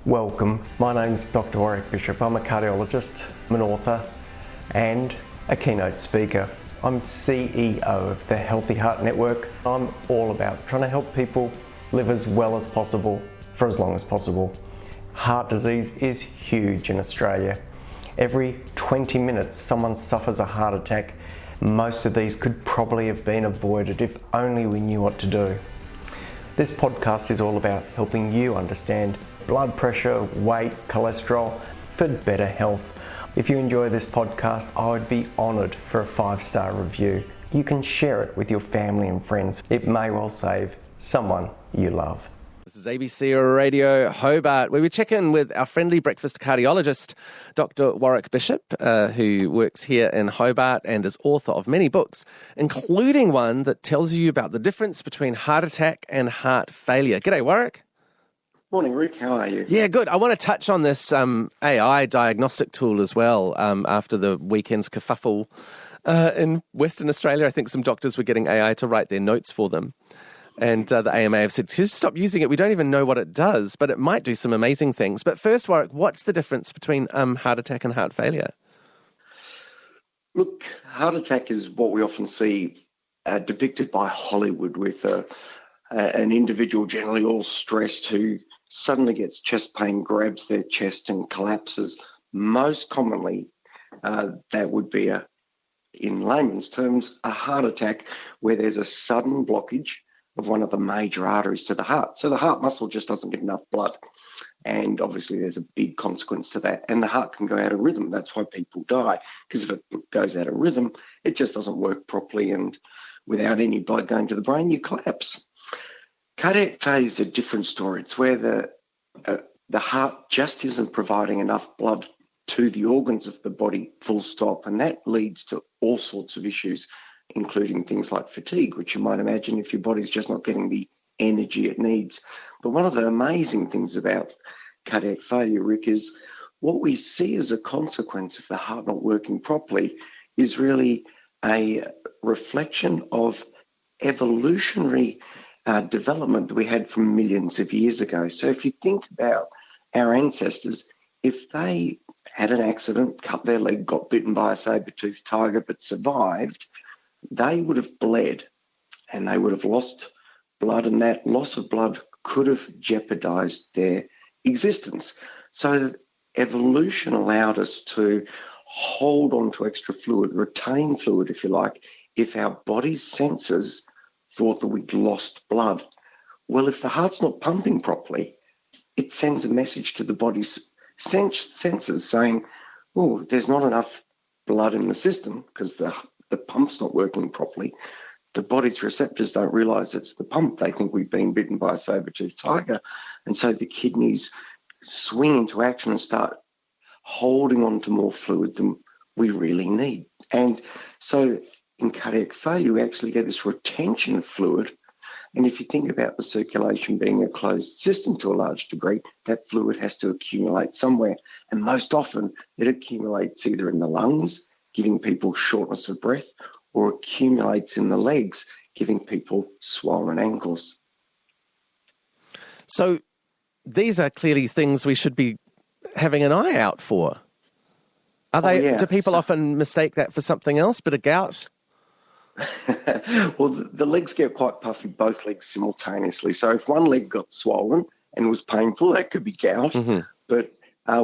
Welcome, my name's Doctor Warrick Bishop. I'm a cardiologist, I'm an author and a keynote speaker. I'm CEO of the Healthy Heart Network. I'm all about trying to help people live as well as possible for as long as possible. Heart disease is huge in Australia. Every 20 minutes someone suffers a heart attack. Most of these could probably have been avoided if only we knew what to do. This podcast is all about helping you understand blood pressure, weight, cholesterol for better health. If you enjoy this podcast, I would be honoured for a 5-star review. You can share it with your family and friends. It may well save someone you love. This is ABC Radio Hobart, where we check in with our friendly breakfast cardiologist, Doctor Warrick Bishop, who works here in Hobart and is author of many books, including one that tells you about the difference between heart attack and heart failure. G'day, Warrick. Morning, Rick. How are you? Yeah, good. I want to touch on this AI diagnostic tool as well after the weekend's kerfuffle in Western Australia. I think some doctors were getting AI to write their notes for them. And the AMA have said, just stop using it. We don't even know what it does, but it might do some amazing things. But first, Warrick, what's the difference between heart attack and heart failure? Look, heart attack is what we often see depicted by Hollywood with an individual generally all stressed who suddenly gets chest pain, grabs their chest and collapses. Most commonly, that would be, in layman's terms, a heart attack where there's a sudden blockage of one of the major arteries to the heart. So the heart muscle just doesn't get enough blood. And obviously there's a big consequence to that. And the heart can go out of rhythm. That's why people die. Because if it goes out of rhythm, it just doesn't work properly. And without any blood going to the brain, you collapse. Cardiac failure is a different story. It's where the heart just isn't providing enough blood to the organs of the body, full stop. And that leads to all sorts of issues, including things like fatigue, which you might imagine if your body's just not getting the energy it needs. But one of the amazing things about cardiac failure, Rick, is what we see as a consequence of the heart not working properly is really a reflection of evolutionary development that we had from millions of years ago. So if you think about our ancestors, if they had an accident, cut their leg, got bitten by a saber-toothed tiger but survived, they would have bled and they would have lost blood, and that loss of blood could have jeopardized their existence. So evolution allowed us to hold on to extra fluid, retain fluid, if you like, if our body's sensors thought that we'd lost blood. Well, if the heart's not pumping properly, it sends a message to the body's sensors saying, oh, there's not enough blood in the system because the pump's not working properly. The body's receptors don't realise it's the pump. They think we've been bitten by a saber-toothed tiger. And so the kidneys swing into action and start holding on to more fluid than we really need. And so in cardiac failure, we actually get this retention of fluid. And if you think about the circulation being a closed system to a large degree, that fluid has to accumulate somewhere. And most often it accumulates either in the lungs, giving people shortness of breath, or accumulates in the legs, giving people swollen ankles. So these are clearly things we should be having an eye out for. Are they? Yeah. Do people often mistake that for something else, bit of gout? Well, the legs get quite puffy, both legs simultaneously. So if one leg got swollen and was painful, that could be gout. Mm-hmm. But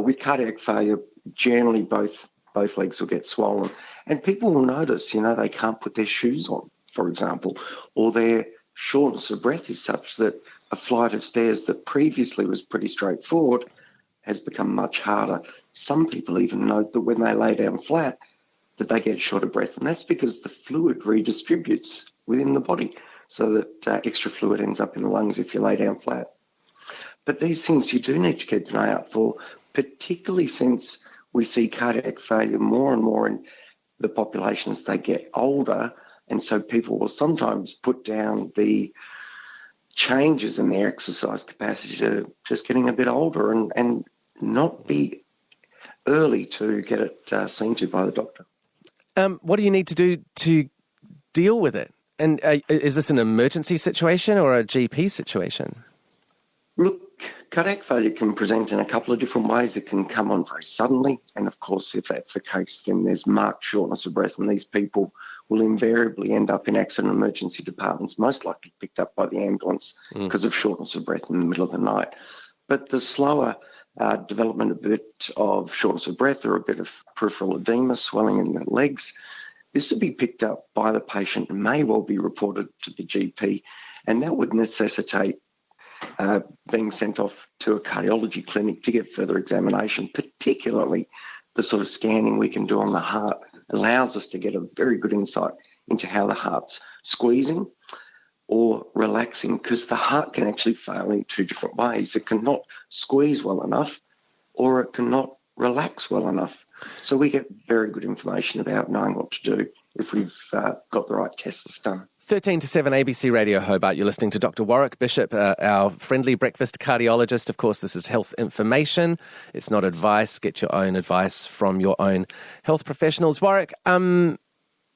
with cardiac failure, generally both legs will get swollen. And people will notice, they can't put their shoes on, for example, or their shortness of breath is such that a flight of stairs that previously was pretty straightforward has become much harder. Some people even note that when they lay down flat, that they get short of breath. And that's because the fluid redistributes within the body so that extra fluid ends up in the lungs if you lay down flat. But these things you do need to keep an eye out for, particularly since we see cardiac failure more and more in the population as they get older. And so people will sometimes put down the changes in their exercise capacity to just getting a bit older and not be early to get it seen to by the doctor. What do you need to do to deal with it? And is this an emergency situation or a GP situation? Look, cardiac failure can present in a couple of different ways. It can come on very suddenly, and of course, if that's the case, then there's marked shortness of breath, and these people will invariably end up in accident emergency departments, most likely picked up by the ambulance because of shortness of breath in the middle of the night. But the slower development, a bit of shortness of breath or a bit of peripheral edema, swelling in the legs, this would be picked up by the patient and may well be reported to the GP, and that would necessitate being sent off to a cardiology clinic to get further examination. Particularly the sort of scanning we can do on the heart allows us to get a very good insight into how the heart's squeezing or relaxing, because the heart can actually fail in two different ways. It cannot squeeze well enough, or it cannot relax well enough. So we get very good information about knowing what to do if we've got the right tests done. 13 to 7 ABC Radio Hobart. You're listening to Doctor Warrick Bishop, our friendly breakfast cardiologist. Of course, this is health information. It's not advice. Get your own advice from your own health professionals. Warrick,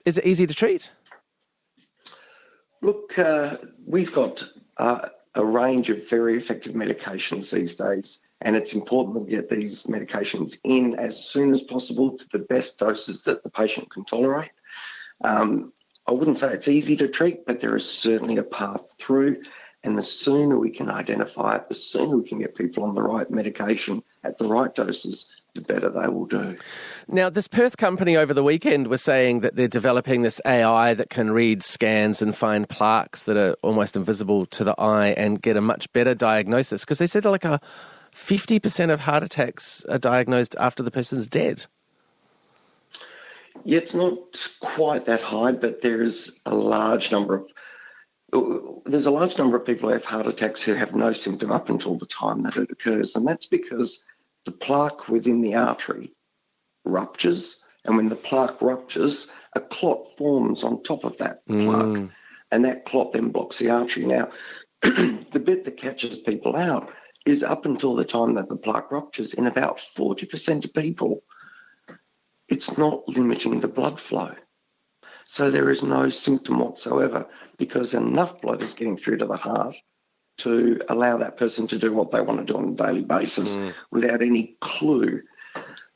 is it easy to treat? Look, we've got a range of very effective medications these days, and it's important that we get these medications in as soon as possible to the best doses that the patient can tolerate. I wouldn't say it's easy to treat, but there is certainly a path through, and the sooner we can identify it, the sooner we can get people on the right medication at the right doses, the better they will do. Now, this Perth company over the weekend was saying that they're developing this AI that can read scans and find plaques that are almost invisible to the eye and get a much better diagnosis, because they said like 50% of heart attacks are diagnosed after the person's dead. Yeah, it's not quite that high, but there's a large number of people who have heart attacks who have no symptom up until the time that it occurs, and that's because the plaque within the artery ruptures, and when the plaque ruptures, a clot forms on top of that plaque, and that clot then blocks the artery. Now, the bit that catches people out is up until the time that the plaque ruptures, in about 40% of people, it's not limiting the blood flow. So there is no symptom whatsoever, because enough blood is getting through to the heart to allow that person to do what they want to do on a daily basis without any clue.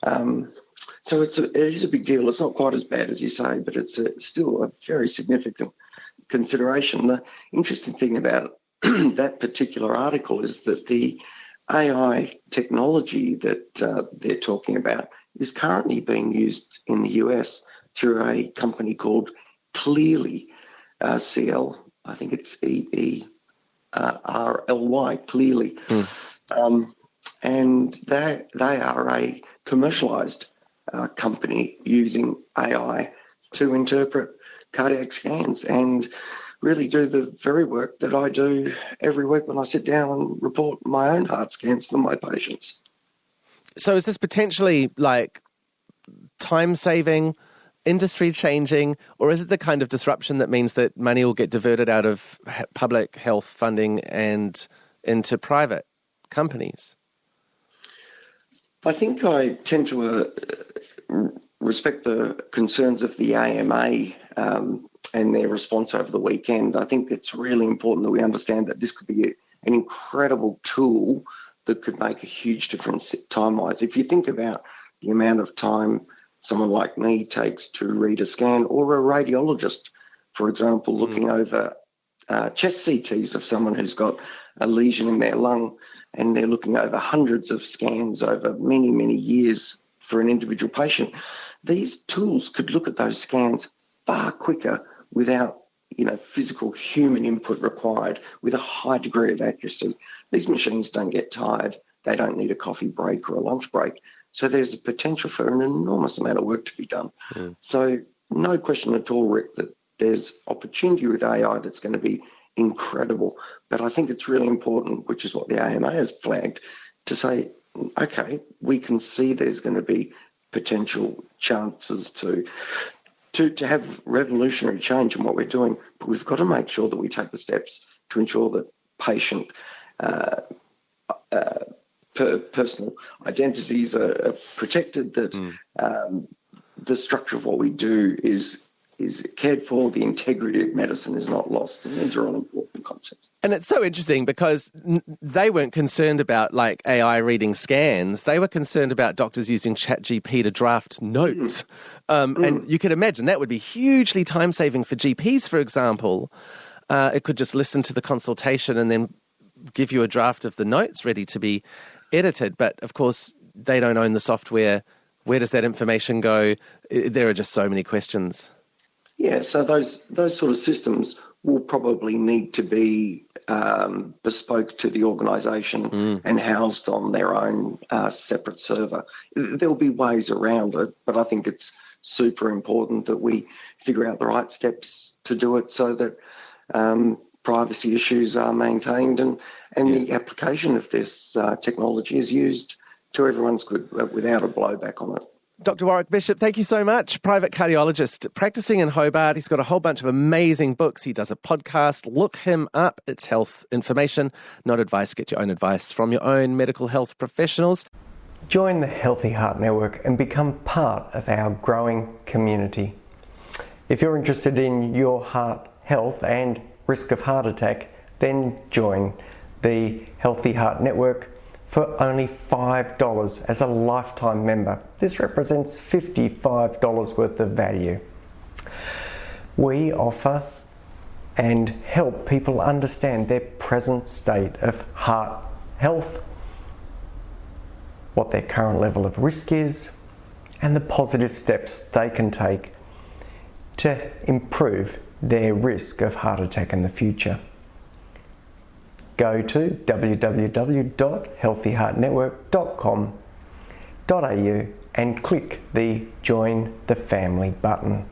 So it is a big deal. It's not quite as bad as you say, but it's still a very significant consideration. The interesting thing about that particular article is that the AI technology that they're talking about is currently being used in the US through a company called Clearly, CL, I think it's EERLY, Clearly. And they are a commercialised company using AI to interpret cardiac scans and really do the very work that I do every week when I sit down and report my own heart scans for my patients. So is this potentially like time-saving, industry-changing, or is it the kind of disruption that means that money will get diverted out of public health funding and into private companies? I think I tend to respect the concerns of the AMA and their response over the weekend. I think it's really important that we understand that this could be an incredible tool that could make a huge difference time-wise. If you think about the amount of time someone like me takes to read a scan, or a radiologist, for example, looking over chest CTs of someone who's got a lesion in their lung, and they're looking over hundreds of scans over many, many years for an individual patient. These tools could look at those scans far quicker without physical human input required, with a high degree of accuracy. These machines don't get tired. They don't need a coffee break or a lunch break. So there's a potential for an enormous amount of work to be done. So no question at all, Rick, that there's opportunity with AI that's going to be incredible. But I think it's really important, which is what the AMA has flagged, to say, okay, we can see there's going to be potential chances to have revolutionary change in what we're doing, but we've got to make sure that we take the steps to ensure that patient personal identities are protected, that the structure of what we do is cared for, the integrity of medicine is not lost, and these are all important concepts. And it's so interesting because they weren't concerned about like AI reading scans. They were concerned about doctors using ChatGPT to draft notes. And you can imagine that would be hugely time-saving for GPs, for example. It could just listen to the consultation and then give you a draft of the notes ready to be edited. But of course, they don't own the software. Where does that information go? There are just so many questions. Yeah, so those sort of systems will probably need to be bespoke to the organisation and housed on their own separate server. There'll be ways around it, but I think it's super important that we figure out the right steps to do it so that privacy issues are maintained and the application of this technology is used to everyone's good without a blowback on it. Dr. Warrick Bishop, thank you so much. Private cardiologist, practising in Hobart. He's got a whole bunch of amazing books. He does a podcast. Look him up. It's health information, not advice. Get your own advice from your own medical health professionals. Join the Healthy Heart Network and become part of our growing community. If you're interested in your heart health and risk of heart attack, then join the Healthy Heart Network for only $5 as a lifetime member. This represents $55 worth of value. We offer and help people understand their present state of heart health, what their current level of risk is, and the positive steps they can take to improve their risk of heart attack in the future. Go to www.healthyheartnetwork.com.au and click the Join the Family button.